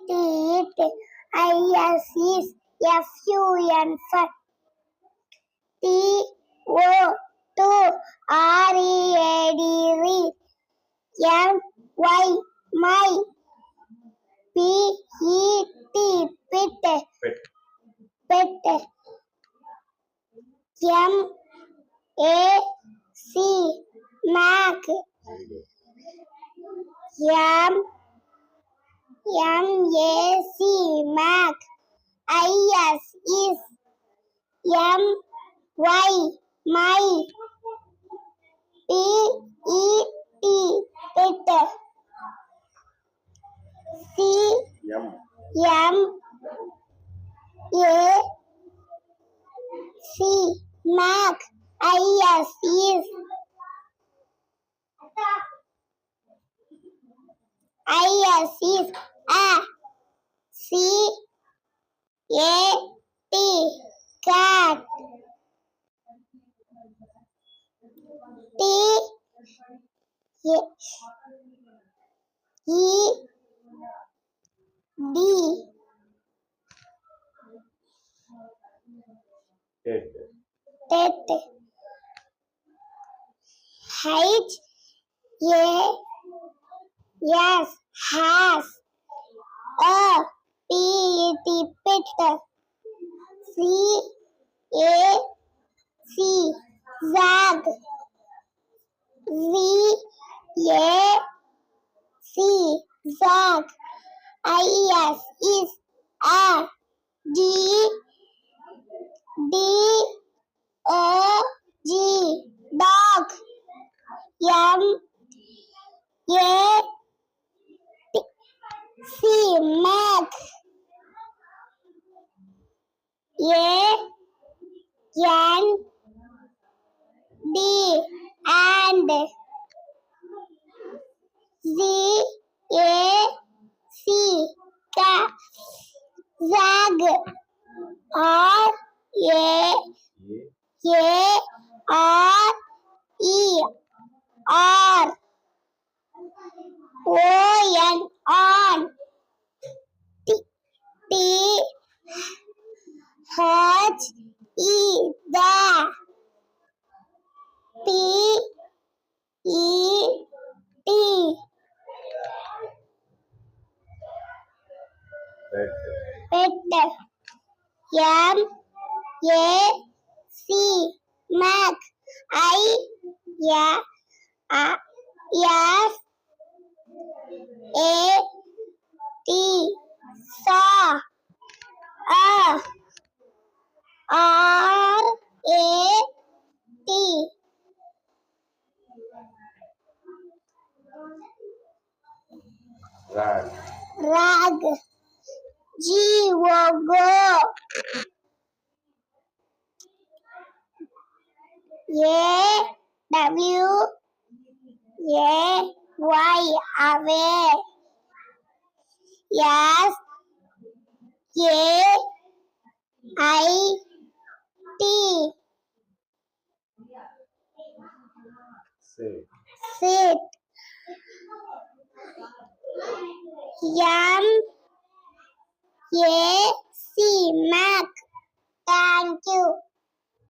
Teeth. IS is FUN fun. TO READ read. MY my. PET pit. Pet. MAC Mac. MAC Mac. IS is MY my. PET pet. CMAC Mac. IS is a cat. T E D tet. H A S has. PET pit. CAC zag. ZAC zag. IS is a dog. MAC Mac. And ZAC zag. On. The. PET. MAC Mac. Saw. Rag. Go. Away. Sit. MAC Mac. Thank you.